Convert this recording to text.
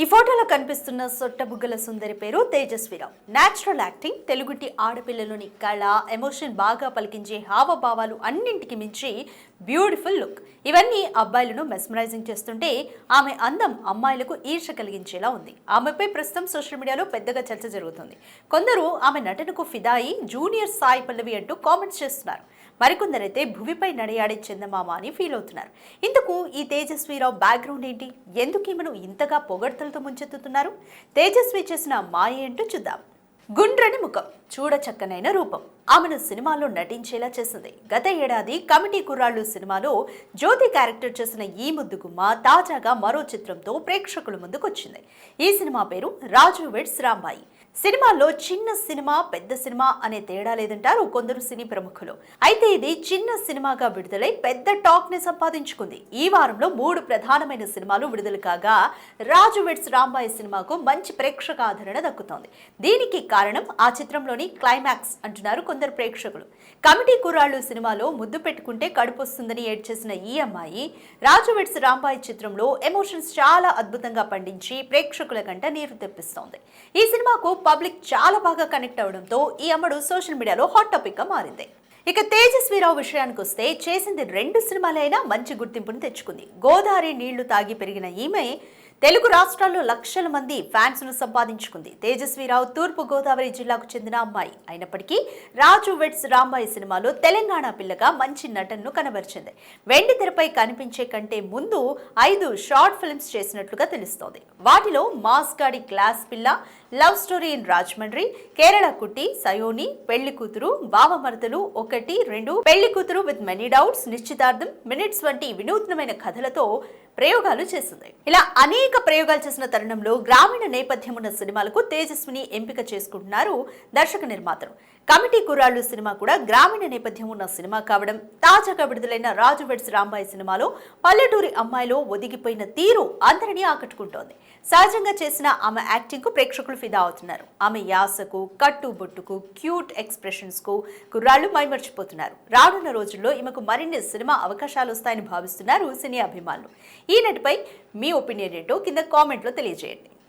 ఈ ఫోటోలో కనిపిస్తున్న సొట్టబుగ్గల సుందరి పేరు తేజస్విరావు. నేచురల్ యాక్టింగ్, తెలుగుటి ఆడపిల్లలోని కళ, ఎమోషన్ బాగా పలికించే హావభావాలు అన్నింటికి మించి బ్యూటిఫుల్ లుక్. ఇవన్నీ అబ్బాయిలను మెస్మరైజింగ్ చేస్తుంటే ఆమె అందం అమ్మాయిలకు ఈర్ష కలిగించేలా ఉంది. ఆమెపై ప్రస్తుతం సోషల్ మీడియాలో పెద్దగా చర్చ జరుగుతుంది. కొందరు ఆమె నటనకు ఫిదా అయి జూనియర్ సాయి పల్లవి అంటూ కామెంట్స్ చేస్తున్నారు. మరికొందరైతే భువిపై నడియాడే చందమామ అని ఫీల్ అవుతున్నారు. ఇందుకు ఈ తేజస్విరావు బ్యాక్గ్రౌండ్ ఏంటి? ఎందుకు ఈమెను ఇంతగా పొగడ్తలతో ముంచెత్తుతున్నారు? తేజస్వి చేసిన మాయ ఏంటో చూద్దాం. గుండ్రని ముఖం, చూడచక్కనైన రూపం ఆమెను సినిమాలో నటించేలా చేసింది. గత ఏడాది కమిటీ కుర్రాళ్ళు సినిమాలో జ్యోతి క్యారెక్టర్ చేసిన ఈ ముద్దుగుమ్మ తాజాగా మరో చిత్రంతో ప్రేక్షకుల ముందుకొచ్చింది. ఈ సినిమా పేరు రాజు వెడ్స్ రాంబాయి. సినిమాలో చిన్న సినిమా పెద్ద సినిమా అనే తేడా లేదంటారు కొందరు సినీ ప్రముఖులు. అయితే ఇది చిన్న సినిమాగా విడుదలై పెద్ద టాక్ ని సంపాదించుకుంది. ఈ వారంలో 3 ప్రధానమైన సినిమాలు విడుదల కాగా రాజు వెడ్స్ రాంబాయి సినిమాకు మంచి ప్రేక్షక ఆదరణ దక్కుతోంది. దీనికి కారణం ఆ చిత్రంలోని క్లైమాక్స్ అంటున్నారు కొందరు ప్రేక్షకులు. కమిటీ కుర్రాళ్ళు సినిమాలో ముద్దు పెట్టుకుంటే కడుపు వస్తుందని ఏడ్చేసిన ఈ అమ్మాయి రాజు వెడ్స్ రాంబాయి చిత్రంలో ఎమోషన్స్ చాలా అద్భుతంగా పండించి ప్రేక్షకుల కంట నీరు తెప్పిస్తోంది. ఈ సినిమాకు పబ్లిక్ చాలా బాగా కనెక్ట్ అవడంతో ఈ అమ్మడు సోషల్ మీడియాలో హాట్ టాపిక్ గా మారింది. ఇక తేజస్విరావు విషయానికి వస్తే చేసింది 2 సినిమాలైనా మంచి గుర్తింపును తెచ్చుకుంది. గోదావరి నీళ్లు తాగి పెరిగిన ఈమె తెలుగు రాష్ట్రాల్లో లక్షల మంది ఫ్యాన్స్ ను సంపాదించుకుంది. తేజస్విరావు తూర్పు గోదావరి జిల్లాకు చెందిన అమ్మాయి అయినప్పటికీ రాజు వెడ్స్ రాంబాయి సినిమాలో తెలంగాణ పిల్లగా మంచి నటనను కనబరిచింది. వెండి తెరపై కనిపించే కంటే ముందు 5 షార్ట్ ఫిల్మ్స్ చేసినట్లుగా తెలుస్తోంది. వాటిలో మాస్ గాడి క్లాస్ పిల్ల, love story in Rajahmundry, Kerala కుట్టి, సయోని, పెళ్లి కూతురు, బావమరదలు 1, 2, పెళ్లి కూతురు విత్ మెనీ డౌట్స్, నిశ్చితార్థం, మినిట్స్ వంటి వినూత్నమైన కథలతో ప్రయోగాలు చేసింది. ఇలా అనేక ప్రయోగాలు చేసిన తరుణంలో గ్రామీణ నేపథ్యం ఉన్న సినిమాలకు తేజస్విని ఎంపిక చేసుకుంటున్నారు దర్శక నిర్మాతలు. కమిటీ కుర్రాళ్ళు సినిమా కూడా గ్రామీణ నేపథ్యం ఉన్న సినిమా కావడం, తాజాగా విడుదలైన రాజు వెడ్స్ రాంబాయి సినిమాలో పల్లెటూరి అమ్మాయిలో ఒదిగిపోయిన తీరు అందరినీ ఆకట్టుకుంటోంది. సహజంగా చేసిన ఆమె యాక్టింగ్ కు ప్రేక్షకులు ఫిదా అవుతున్నారు. ఆమె యాసకు, కట్టుబొట్టుకు, క్యూట్ ఎక్స్ప్రెషన్స్ కు కుర్రాళ్ళు మైమర్చిపోతున్నారు. రానున్న రోజుల్లో ఈమెకు మరిన్ని సినిమా అవకాశాలు వస్తాయని భావిస్తున్నారు సినీ అభిమానులు. ఈ నటిపై మీ ఒపీనియన్ ఏంటో కింద కామెంట్లో తెలియజేయండి.